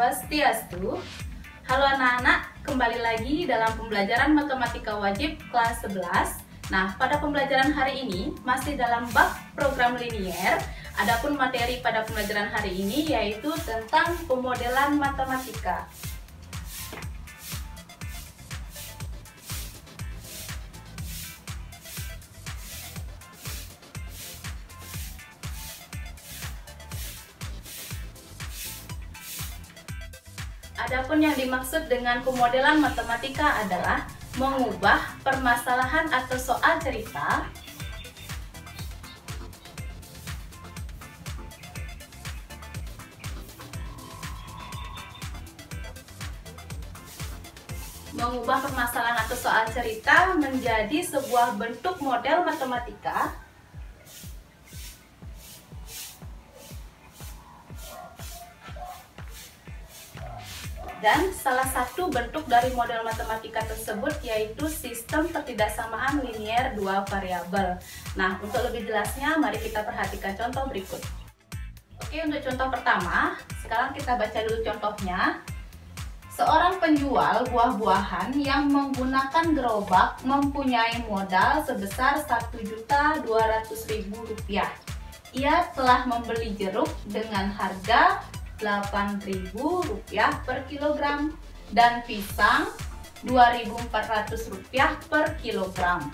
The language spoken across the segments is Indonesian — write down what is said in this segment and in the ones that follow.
Swastiastu. Halo anak-anak, kembali lagi dalam pembelajaran matematika wajib kelas 11. Nah, pada pembelajaran hari ini masih dalam bab program linier. Adapun materi pada pembelajaran hari ini yaitu tentang pemodelan matematika. Adapun yang dimaksud dengan pemodelan matematika adalah mengubah permasalahan atau soal cerita menjadi sebuah bentuk model matematika dan salah satu bentuk dari model matematika tersebut yaitu sistem ketidaksamaan linier dua variabel. Nah, untuk lebih jelasnya mari kita perhatikan contoh berikut. Oke, untuk contoh pertama, sekarang kita baca dulu contohnya. Seorang penjual buah-buahan yang menggunakan gerobak mempunyai modal sebesar Rp1.200.000. Ia telah membeli jeruk dengan harga Rp8.000 per kilogram dan pisang Rp2.400 per kilogram.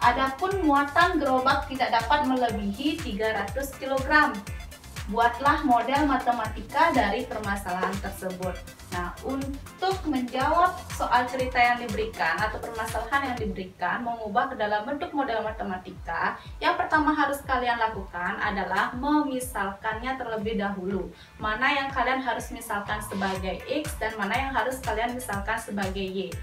Adapun muatan gerobak tidak dapat melebihi 300 kg. Buatlah model matematika dari permasalahan tersebut. Nah, untuk menjawab soal cerita yang diberikan atau permasalahan yang diberikan, mengubah ke dalam bentuk model matematika, yang pertama harus kalian lakukan adalah memisalkannya terlebih dahulu. Mana yang kalian harus misalkan sebagai X dan mana yang harus kalian misalkan sebagai Y.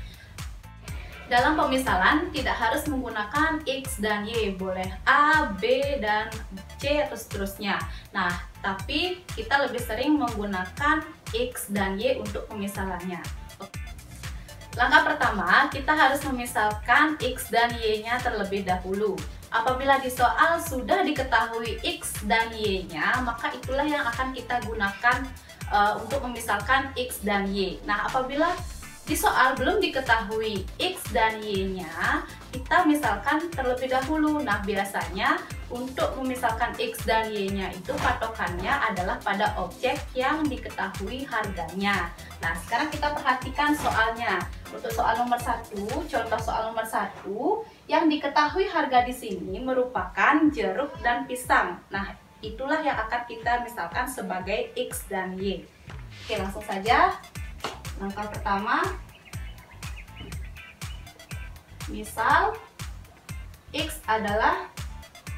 Dalam pemisalan tidak harus menggunakan X dan Y, boleh A, B, dan C atau seterusnya. Nah, tapi kita lebih sering menggunakan X dan Y untuk pemisalannya. Langkah pertama, kita harus memisalkan X dan Y-nya terlebih dahulu. Apabila di soal sudah diketahui X dan Y-nya, maka itulah yang akan kita gunakan untuk memisalkan X dan Y. Nah, apabila di soal belum diketahui X dan Y-nya, kita misalkan terlebih dahulu. Nah, biasanya untuk memisalkan X dan Y-nya itu patokannya adalah pada objek yang diketahui harganya. Nah, sekarang kita perhatikan soalnya. Untuk soal nomor 1, contoh soal nomor 1, yang diketahui harga di sini merupakan jeruk dan pisang. Nah, itulah yang akan kita misalkan sebagai X dan Y. Oke, langsung saja. Langkah pertama, misal X adalah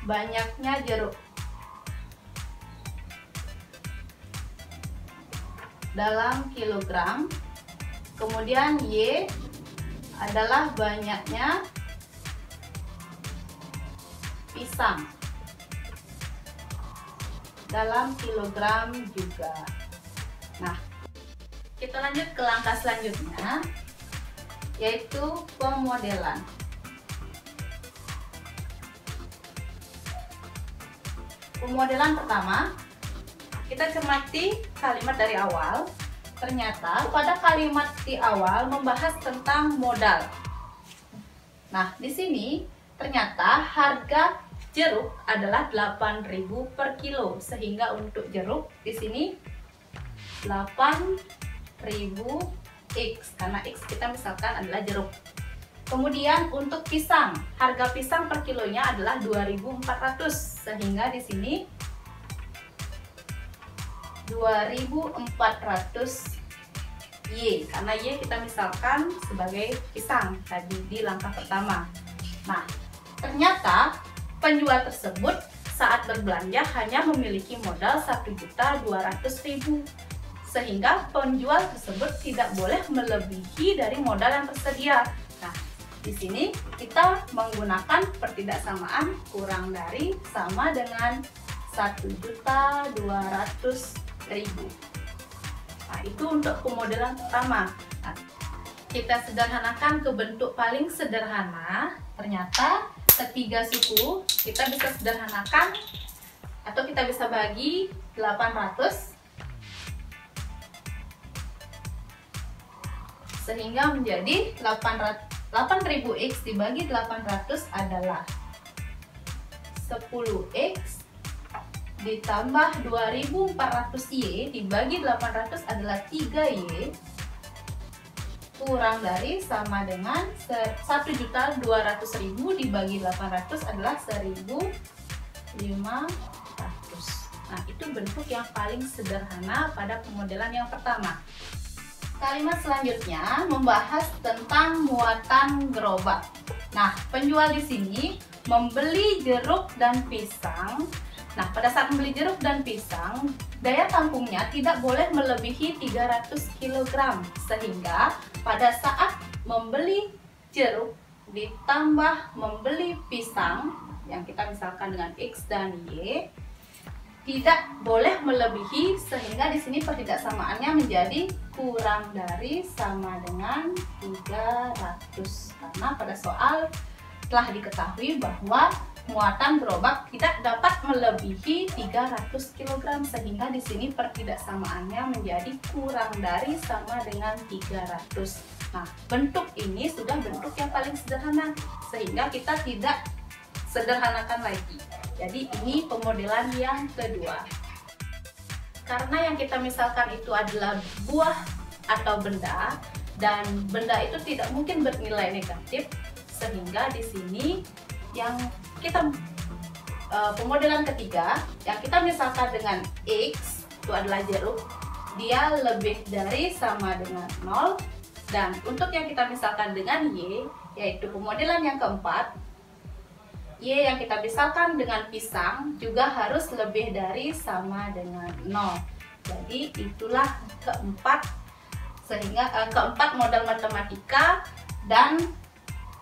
banyaknya jeruk dalam kilogram, kemudian Y adalah banyaknya pisang dalam kilogram juga. Nah, kita lanjut ke langkah selanjutnya, yaitu pemodelan. Pemodelan pertama, kita cermati kalimat dari awal. Ternyata pada kalimat di awal membahas tentang modal. Nah, di sini ternyata harga jeruk adalah Rp8.000 per kilo, sehingga untuk jeruk di sini 8.000 X, karena X kita misalkan adalah jeruk. Kemudian untuk pisang, harga pisang per kilonya adalah 2.400, sehingga di sini 2.400 Y, karena Y kita misalkan sebagai pisang tadi di langkah pertama. Nah, ternyata penjual tersebut saat berbelanja hanya memiliki modal Rp1.200.000. Sehingga penjual tersebut tidak boleh melebihi dari modal yang tersedia. Nah, di sini kita menggunakan pertidaksamaan kurang dari sama dengan Rp1.200.000. Nah, itu untuk pemodelan pertama. Nah, kita sederhanakan ke bentuk paling sederhana. Ternyata ketiga suku kita bisa sederhanakan atau kita bisa bagi 800 sehingga menjadi 8000x dibagi 800 adalah 10x ditambah 2400y dibagi 800 adalah 3y kurang dari sama dengan 1.200.000 dibagi 800 adalah 1.500. Nah, itu bentuk yang paling sederhana pada pemodelan yang pertama. Kalimat selanjutnya membahas tentang muatan gerobak. Nah, penjual di sini membeli jeruk dan pisang. Nah, pada saat membeli jeruk dan pisang, daya tampungnya tidak boleh melebihi 300 kg. Sehingga pada saat membeli jeruk ditambah membeli pisang, yang kita misalkan dengan X dan Y, tidak boleh melebihi, sehingga di sini pertidaksamaannya menjadi kurang dari sama dengan 300. Karena pada soal telah diketahui bahwa muatan gerobak tidak dapat melebihi 300 kg, sehingga di sini pertidaksamaannya menjadi kurang dari sama dengan 300. Nah, bentuk ini sudah bentuk yang paling sederhana, sehingga kita tidak sederhanakan lagi. Jadi ini pemodelan yang kedua. Karena yang kita misalkan itu adalah buah atau benda, dan benda itu tidak mungkin bernilai negatif, sehingga di sini yang kita pemodelan ketiga yang kita misalkan dengan X itu adalah jeruk, dia lebih dari sama dengan 0, dan untuk yang kita misalkan dengan Y, yaitu pemodelan yang keempat, Y yang kita misalkan dengan pisang juga harus lebih dari sama dengan 0. Jadi itulah keempat model matematika, dan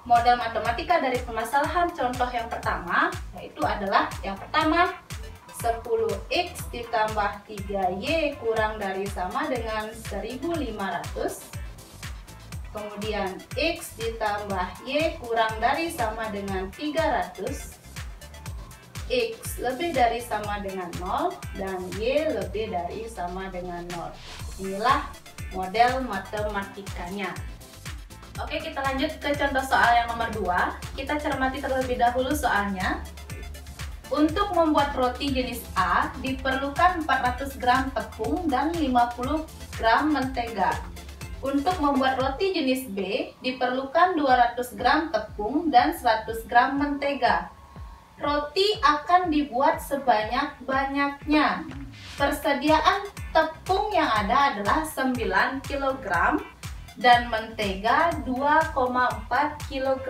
model matematika dari permasalahan contoh yang pertama, yaitu adalah yang pertama 10x ditambah 3y kurang dari sama dengan 1500. Kemudian x ditambah y kurang dari sama dengan 300. X lebih dari sama dengan 0 dan y lebih dari sama dengan 0. Inilah model matematikanya. Oke, kita lanjut ke contoh soal yang nomor 2. Kita cermati terlebih dahulu soalnya. Untuk membuat roti jenis A diperlukan 400 gram tepung dan 50 gram mentega. Untuk membuat roti jenis B diperlukan 200 gram tepung dan 100 gram mentega. Roti akan dibuat sebanyak-banyaknya. Persediaan tepung yang ada adalah 9 kg dan mentega 2,4 kg.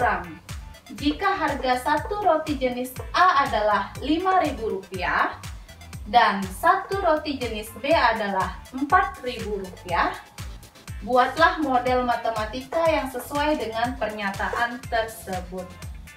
Jika harga satu roti jenis A adalah Rp5.000 dan satu roti jenis B adalah Rp4.000, buatlah model matematika yang sesuai dengan pernyataan tersebut.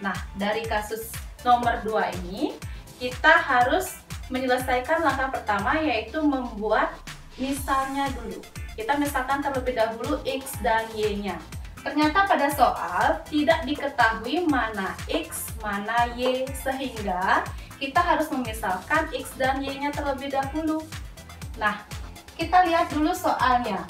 Nah, dari kasus nomor 2 ini, kita harus menyelesaikan langkah pertama, yaitu membuat misalnya dulu. Kita misalkan terlebih dahulu X dan Y-nya. Ternyata pada soal tidak diketahui mana X, mana Y, sehingga kita harus memisalkan X dan Y-nya terlebih dahulu. Nah, kita lihat dulu soalnya.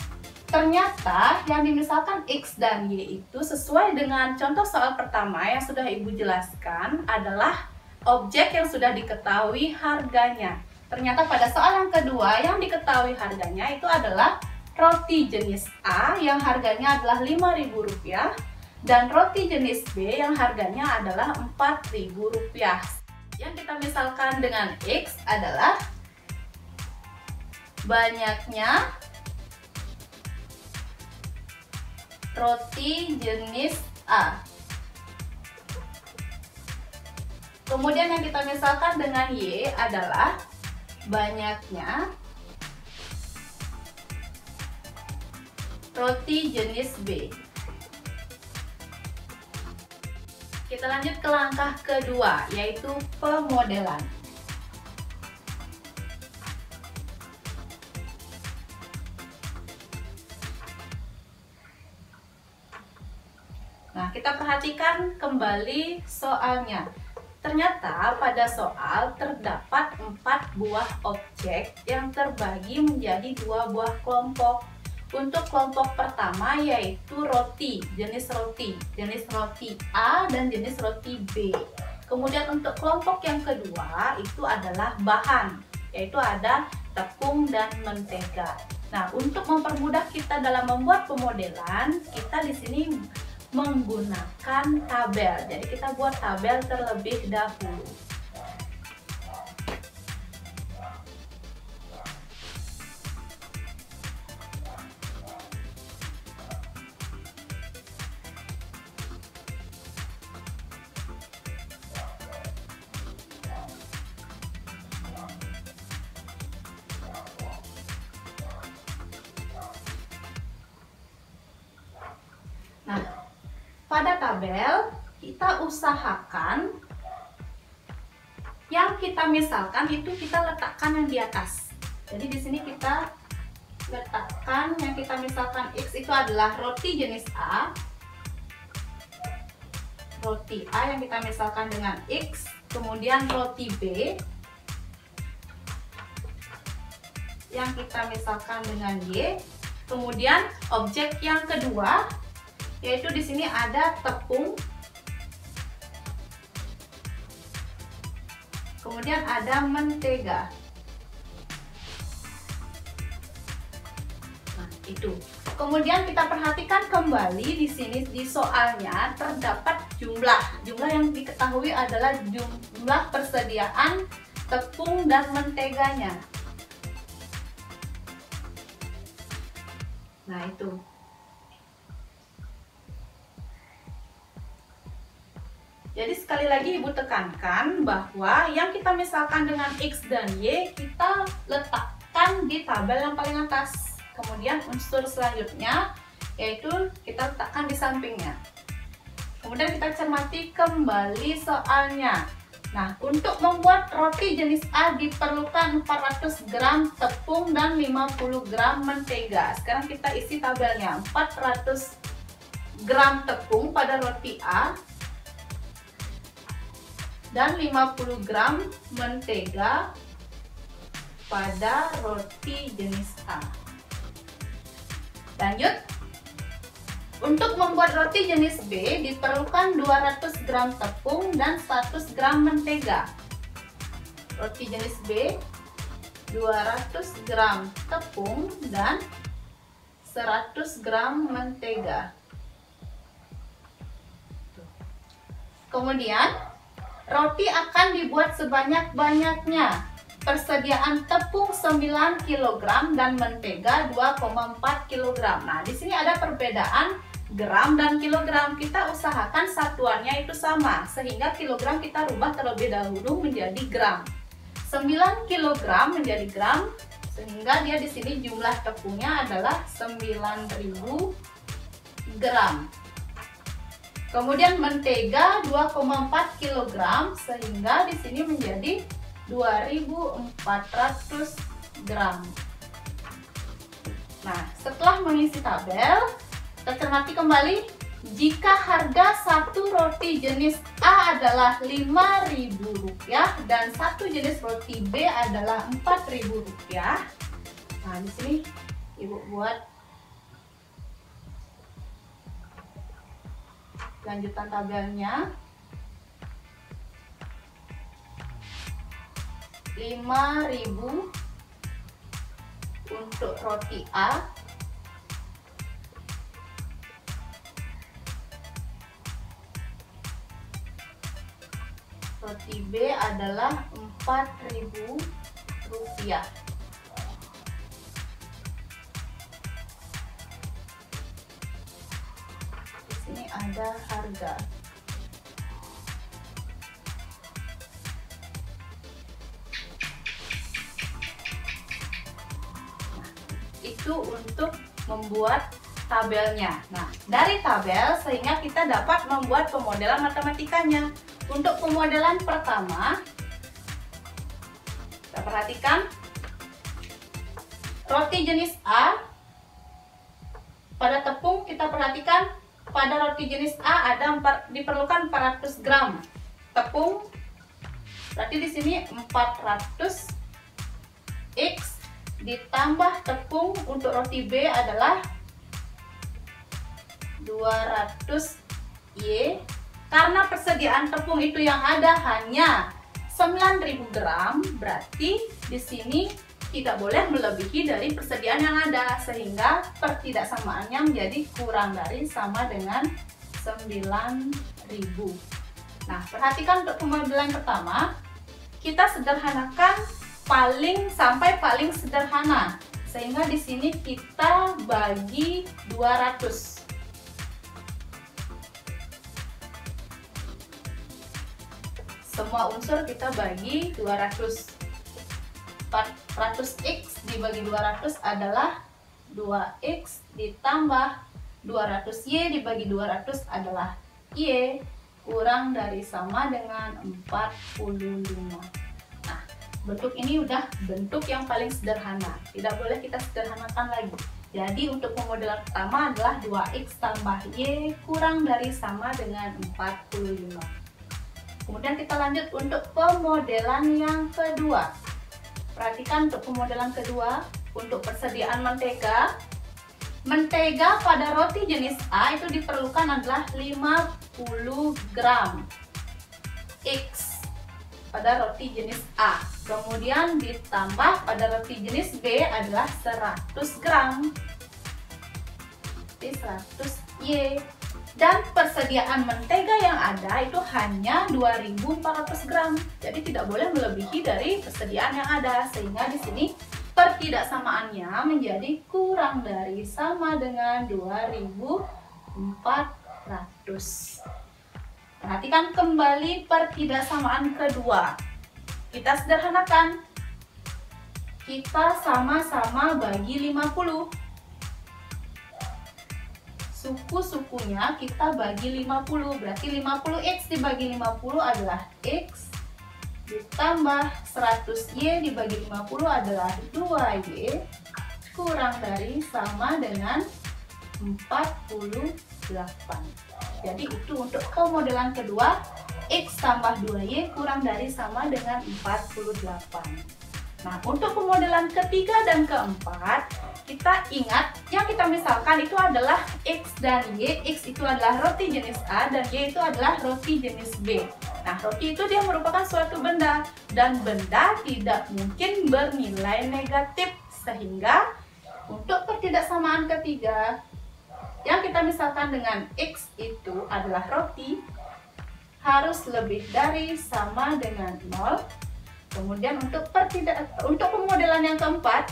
Ternyata yang dimisalkan X dan Y itu sesuai dengan contoh soal pertama yang sudah Ibu jelaskan adalah objek yang sudah diketahui harganya. Ternyata pada soal yang kedua yang diketahui harganya itu adalah roti jenis A yang harganya adalah Rp5.000 dan roti jenis B yang harganya adalah Rp4.000. Yang kita misalkan dengan X adalah banyaknya roti jenis A. Kemudian yang kita misalkan dengan Y adalah banyaknya roti jenis B. Kita lanjut ke langkah kedua, yaitu pemodelan. Nah, kita perhatikan kembali soalnya. Ternyata pada soal terdapat 4 buah objek yang terbagi menjadi 2 buah kelompok. untuk kelompok pertama yaitu roti, jenis roti A dan jenis roti B. Kemudian untuk kelompok yang kedua itu adalah bahan, yaitu ada tepung dan mentega. Nah, untuk mempermudah kita dalam membuat pemodelan, kita di sini menggunakan tabel. Jadi kita buat tabel terlebih dahulu. Nah, pada tabel kita usahakan yang kita misalkan itu kita letakkan yang di atas. Jadi di sini kita letakkan yang kita misalkan X itu adalah roti jenis A. Roti A yang kita misalkan dengan X, kemudian roti B yang kita misalkan dengan Y. Kemudian objek yang kedua yaitu di sini ada tepung, kemudian ada mentega. Nah, itu. Kemudian kita perhatikan kembali di sini di soalnya terdapat jumlah yang diketahui adalah jumlah persediaan tepung dan menteganya. Nah, itu. Jadi sekali lagi Ibu tekankan bahwa yang kita misalkan dengan X dan Y kita letakkan di tabel yang paling atas. Kemudian unsur selanjutnya yaitu kita letakkan di sampingnya. Kemudian kita cermati kembali soalnya. Nah, untuk membuat roti jenis A diperlukan 400 gram tepung dan 50 gram mentega. Sekarang kita isi tabelnya. 400 gram tepung pada roti A dan 50 gram mentega pada roti jenis A. Lanjut. Untuk membuat roti jenis B diperlukan 200 gram tepung dan 100 gram mentega. Roti jenis B 200 gram tepung dan 100 gram mentega. Kemudian roti akan dibuat sebanyak-banyaknya. Persediaan tepung 9 kg dan mentega 2,4 kg. Nah, di sini ada perbedaan gram dan kilogram. Kita usahakan satuannya itu sama, sehingga kilogram kita rubah terlebih dahulu menjadi gram. 9 kg menjadi gram, sehingga dia di sini jumlah tepungnya adalah 9.000 gram. Kemudian mentega 2,4 kg sehingga di sini menjadi 2.400 gram. Nah, setelah mengisi tabel, kita cermati kembali. Jika harga satu roti jenis A adalah Rp5.000 dan satu jenis roti B adalah Rp4.000. Nah, di sini Ibu buat lanjutan tabelnya. 5.000 untuk roti A, roti B adalah Rp4.000. Di sini ada harga. Itu untuk membuat tabelnya. Nah, dari tabel sehingga kita dapat membuat pemodelan matematikanya. Untuk pemodelan pertama, kita perhatikan roti jenis A. Pada tepung kita perhatikan pada roti jenis A diperlukan 400 gram tepung. Berarti di sini 400 X ditambah tepung untuk roti B adalah 200 Y. Karena persediaan tepung itu yang ada hanya 9.000 gram, berarti di sini tidak boleh melebihi dari persediaan yang ada, sehingga pertidaksamaannya menjadi kurang dari sama dengan 9.000. Nah, perhatikan untuk pemodelan pertama, kita sederhanakan sampai paling sederhana, sehingga di sini kita bagi 200. Semua unsur kita bagi 200. 400x dibagi 200 adalah 2x ditambah 200y dibagi 200 adalah y, kurang dari sama dengan 45. Nah, bentuk ini udah bentuk yang paling sederhana, tidak boleh kita sederhanakan lagi. Jadi untuk pemodelan pertama adalah 2x tambah y kurang dari sama dengan 45. Kemudian kita lanjut untuk pemodelan yang kedua. Perhatikan untuk pemodelan kedua, untuk persediaan mentega. Mentega pada roti jenis A itu diperlukan adalah 50 gram X pada roti jenis A. Kemudian ditambah pada roti jenis B adalah 100 gram. Jadi 100 Y. Dan persediaan mentega yang ada itu hanya 2400 gram. Jadi tidak boleh melebihi dari persediaan yang ada, sehingga di sini pertidaksamaannya menjadi kurang dari sama dengan 2400. Perhatikan kembali pertidaksamaan kedua. Kita sederhanakan. Kita sama-sama bagi 50. Suku-sukunya kita bagi 50. Berarti 50x dibagi 50 adalah x ditambah 100y dibagi 50 adalah 2y kurang dari sama dengan 48. Jadi itu untuk pemodelan kedua, x tambah 2y kurang dari sama dengan 48. Nah, untuk pemodelan ketiga dan keempat, kita ingat yang kita misalkan itu adalah x dan y. X itu adalah roti jenis A dan y itu adalah roti jenis B. Nah, roti itu dia merupakan suatu benda, dan benda tidak mungkin bernilai negatif, sehingga untuk pertidaksamaan ketiga yang kita misalkan dengan x itu adalah roti, harus lebih dari sama dengan 0. Kemudian untuk pemodelan yang keempat,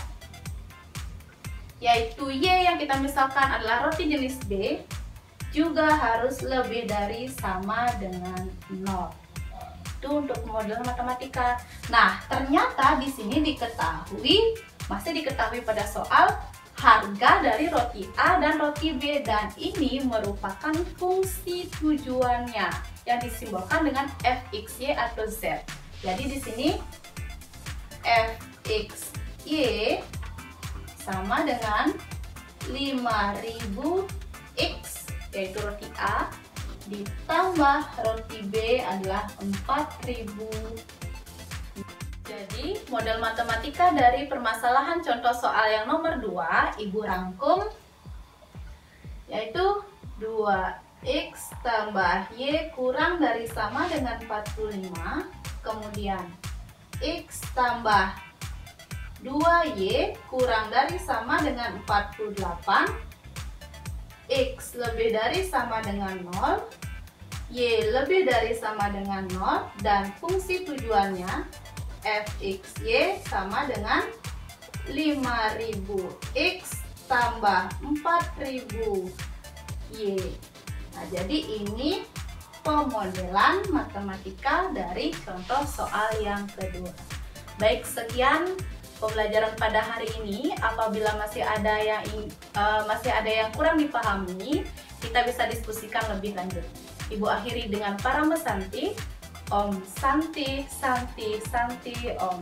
yaitu y yang kita misalkan adalah roti jenis B, juga harus lebih dari sama dengan 0. Itu untuk pemodelan matematika. Nah, ternyata di sini masih diketahui pada soal harga dari roti A dan roti B, dan ini merupakan fungsi tujuannya yang disimbolkan dengan fxy atau z. Jadi di sini fxy sama dengan 5000x, yaitu roti A, ditambah roti B adalah 4000. Jadi model matematika dari permasalahan contoh soal yang nomor 2 Ibu rangkum, yaitu 2x tambah y kurang dari sama dengan 45. Kemudian x tambah 2y kurang dari sama dengan 48. X lebih dari sama dengan 0, y lebih dari sama dengan 0, dan fungsi tujuannya fxy sama dengan 5000x tambah 4000y. Nah, jadi ini pemodelan matematika dari contoh soal yang kedua. Baik, sekian pembelajaran pada hari ini. Apabila masih ada yang kurang dipahami, kita bisa diskusikan lebih lanjut. Ibu akhiri dengan Parama Santi. Om Santi Santi Santi Om.